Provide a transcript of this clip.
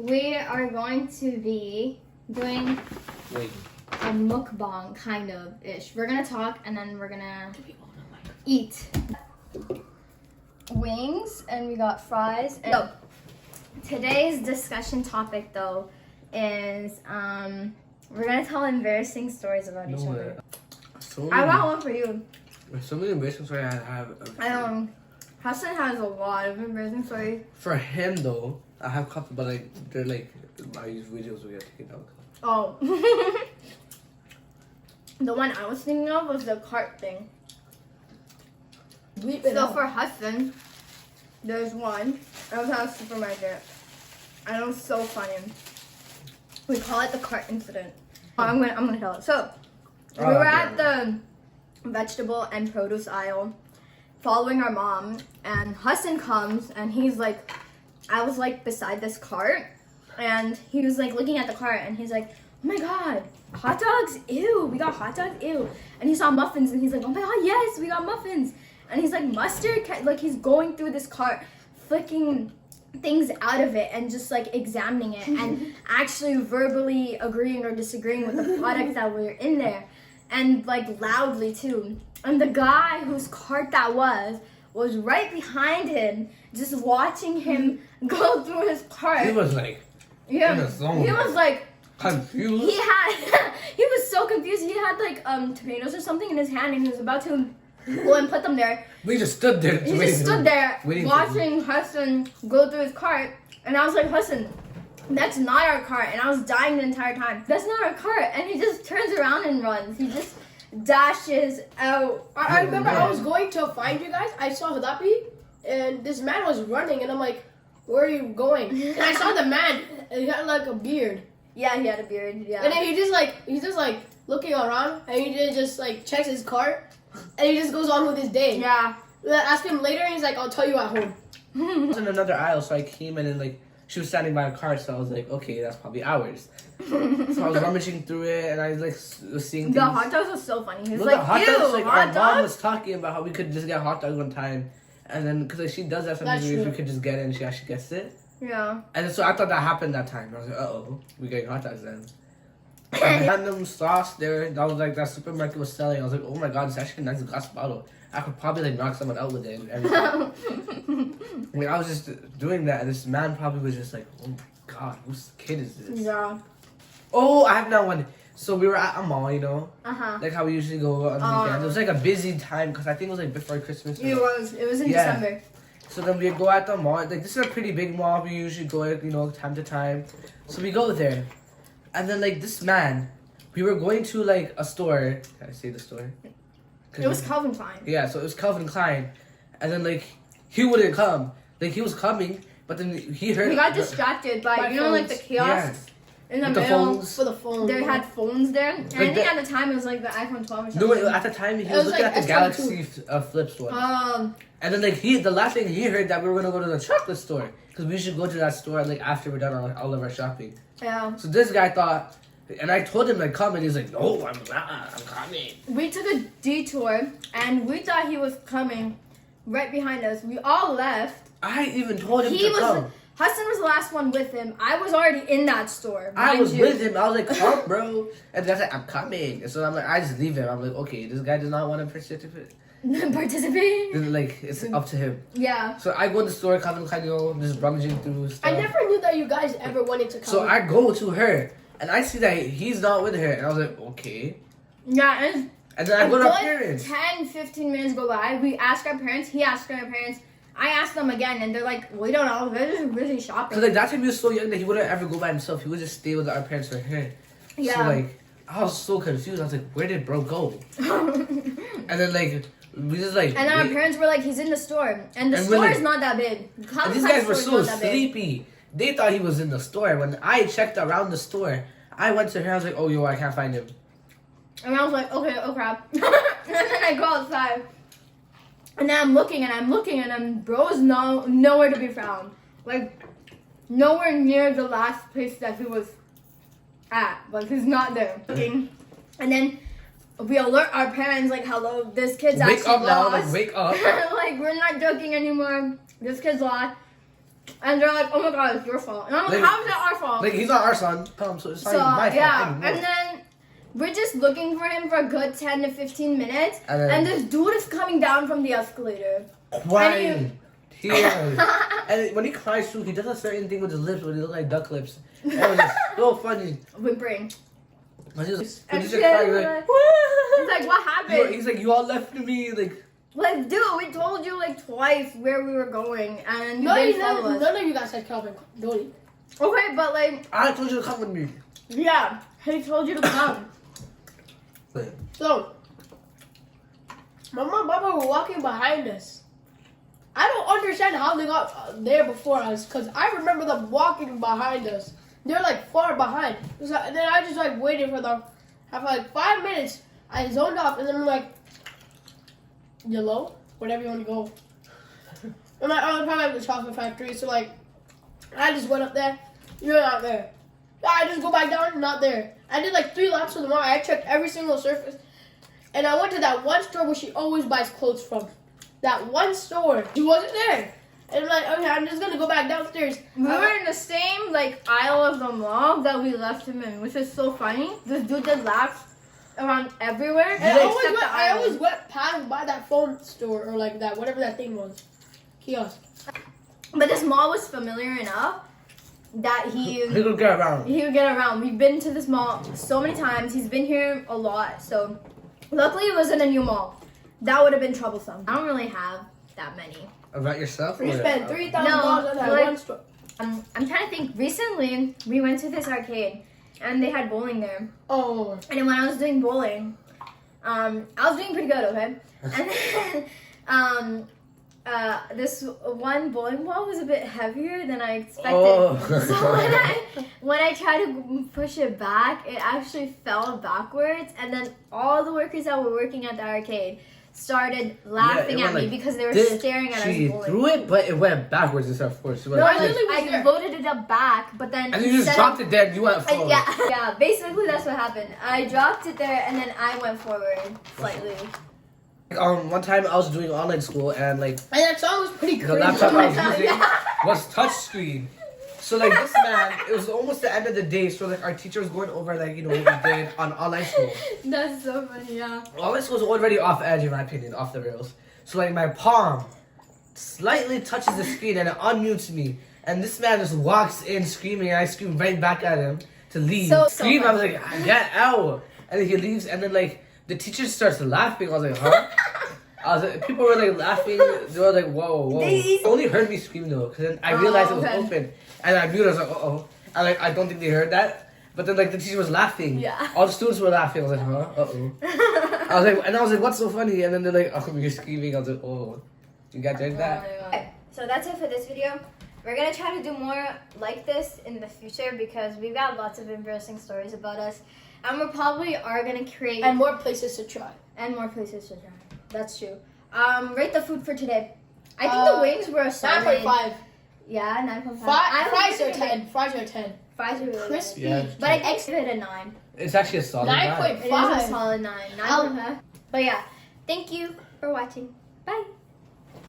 we are going to be doing a mukbang kind of ish. We're gonna talk and then we're gonna eat wings and we got fries. And so today's discussion topic though is we're gonna tell embarrassing stories about each other. I got one for you. There's so many embarrassing stories I have. Hassan has a lot of embarrassing stories. For him though, I have a couple, but like they're like my videos we have taken down. Oh. The one I was thinking of was the cart thing. So for Hassan, there's one. I was at a supermarket. And it was so funny. We call it the cart incident. I'm gonna tell it. So we were at the vegetable and produce aisle following our mom, and Hassan comes and he's like, I was like beside this cart and he was like looking at the cart and he's like, oh my god, hot dogs, ew, we got hot dogs, ew. And he saw muffins and he's like, oh my god, yes, we got muffins. And he's like, mustard, like he's going through this cart, flicking things out of it and just like examining it and actually verbally agreeing or disagreeing with the products that were in there, and like loudly too. And the guy whose cart that was right behind him, just watching him go through his cart. He was like, he was like confused. He was so confused. He had like tomatoes or something in his hand and he was about to go and put them there. We just stood there. He just stood there watching Hassan go through his cart, and I was like, Hassan, that's not our cart. And I was dying the entire time. That's not our cart. And he just turns around and runs. He just dashes out. I remember I was going to find you guys. I saw Hadapi, and this man was running, and I'm like, where are you going? And I saw the man, and he had like a beard. Yeah, he had a beard. Yeah. And then he's just like looking around, and he just like checks his cart, and he just goes on with his day. Yeah. Ask him later, and he's like, I'll tell you at home. I was in another aisle, so I came in and like she was standing by a cart, so I was like, okay, that's probably ours. So I was rummaging through it, and I was like seeing things. The hot dogs was so funny. He was Well, like, the hot ew, dogs, like, hot our dogs? mom was talking about how we could just get hot dogs one time, and then because like, she does that sometimes, we could just get it, and she actually gets it. Yeah. And then, so I thought that happened that time. I was like, uh-oh, we getting hot dogs then. Random sauce there that was like that supermarket was selling. I was like, oh my god, it's actually a nice glass bottle. I could probably like knock someone out with it and everything. I mean, I was just doing that, and this man probably was just like, oh my god, whose kid is this? Yeah. Oh, I have now one. So we were at a mall, you know, Uh-huh. like how we usually go on the weekends. It was like a busy time because I think it was like before Christmas. It was in December. So then we go at the mall. Like this is a pretty big mall. We usually go, you know, time to time. So we go there, and then like this man, we were going to like a store. Can I say the store? It was Calvin Klein. Yeah, so it was Calvin Klein, and then like he wouldn't come. Like he was coming, but then he heard. He got distracted by you know like the kiosks in the middle. Phones. For the phone. They had phones there, and I think at the time it was like the iPhone 12 or something. No, at the time he was looking like at the Galaxy Flips one. And then like the last thing he heard that we were gonna go to the chocolate store because we should go to that store like after we're done all of our shopping. Yeah. So this guy thought, and I told him like come, and he's like, no, I'm not, I'm coming. We took a detour, and we thought he was coming right behind us. We all left. I even told him to come. Hassan was the last one with him. I was already in that store. I was with him. I was like, come, bro. And then I said, I'm coming. And so I'm like, I just leave him. I'm like, okay, this guy does not want to participate. Then like it's up to him. Yeah. So I go to the store, Calvin Klein, you know, just rummaging through stuff. I never knew that you guys ever wanted to come. So I go to her, and I see that he's not with her, and I was like, okay. Yeah, and then I go to our parents. 10-15 minutes go by. We ask our parents. He asked our parents. I asked them again, and they're like, we don't know. They're just really shopping. Cause like that time he was so young that he wouldn't ever go by himself. He would just stay with our parents for her. Yeah. So like I was so confused. I was like, where did bro go? And then like we just like. And then our parents were like, he's in the store, and the store is not that big. And these guys were so sleepy. They thought he was in the store. When I checked around the store, I went to her. I was like, oh yo, I can't find him. And I was like, okay, oh crap. And then I go outside. And then I'm looking, and bro's nowhere to be found. Like, nowhere near the last place that he was at. Like, he's not there. And then we alert our parents, like, hello, this kid's wake actually up lost. now, like, wake up. Like, we're not joking anymore. This kid's lost. And they're like, oh my god, it's your fault. And I'm like, how is that our fault? Like, he's not our son. So it's not So, even my fault yeah, anymore. and then we're just looking for him for a good 10 to 15 minutes. And then- And this dude is coming down from the escalator. Crying. Tears. And when he cries too, he does a certain thing with his lips where they look like duck lips. And it was just so funny. Whimpering. When he was And just shit, crying, we're like, He's like, what happened? he's like, you all left me. Like, Like, dude, we told you like twice where we were going, and you No, didn't follow us. none of you guys said Calvin. Don't you? Okay, but like, I told you to come with me. yeah, he told you to come. Like, So, Mama and Papa were walking behind us. I don't understand how they got there before us, because I remember them walking behind us. They're like far behind. So, and then I just like waited for them. After like 5 minutes, I zoned off, and then I'm like, yellow, wherever you want to go. And I was probably at the chocolate factory, so like, I just went up there. You're not there. I just go back down, not there. I did like 3 laps of the mall. I checked every single surface. And I went to that one store where she always buys clothes from. That one store. He wasn't there. And I'm like, okay, I'm just going to go back downstairs. We were in the same like aisle of the mall that we left him in, which is so funny. This dude did laps around everywhere. And except the I aisle. always went past by that phone store or like that, whatever that thing was. Kiosk. But this mall was familiar enough that he could get around. would get around. We've been to this mall so many times. He's been here a lot. So luckily it wasn't a new mall. That would have been troublesome. I don't really have that many. About yourself? We or- spent $3,000 No, on that like- one store. I'm trying to think. Recently, we went to this arcade, and they had bowling there. Oh. And then when I was doing bowling, I was doing pretty good, okay? And then, this one bowling ball was a bit heavier than I expected. Oh. So when I tried to push it back, it actually fell backwards. And then all the workers that were working at the arcade started laughing it at went me like because they were this. staring at us She bowling. threw it, but it went backwards instead of forward. So it No, went I, like this. was I there. loaded it up back, but then And then you just instead dropped of- it there and you went forward. yeah, basically that's what happened. I dropped it there and then I went forward slightly. One time I was doing online school and like And that song was pretty the crazy. laptop I was God, using yeah. was touchscreen. So like this man, it was almost the end of the day, so like our teacher was going over like, you know, what we did on online school. That's so funny, yeah. Online school was already off edge in my opinion, off the rails. So like my palm slightly touches the screen and it unmutes me. And this man just walks in screaming and I scream right back at him to leave. So Scream, I was funny. like, get out. And then he leaves and then like the teacher starts laughing. I was like, huh? I was like, people were like laughing. They were like, whoa, whoa. They- Only heard me scream though, because then I realized it was okay. open. And I muted, I was like, uh-oh. And like, I don't think they heard that. But then like the teacher was laughing. Yeah. All the students were laughing. I was like, huh? Uh-oh. I was like, what's so funny? And then they're like, oh, you're screaming. I was like, oh, you got like that? Okay, so that's it for this video. We're gonna try to do more like this in the future because we've got lots of embarrassing stories about us. And we probably are gonna create And more places to try. and more places to try. That's true. Rate the food for today. I think the wings were a solid 9.5. Yeah, 9.5. Fries are 10. Fries are 10. Fries are really Crispy. good. Yeah. But I give it a 9. It's actually a solid 9.5. It is a solid 9. 9.5. But yeah, thank you for watching. Bye.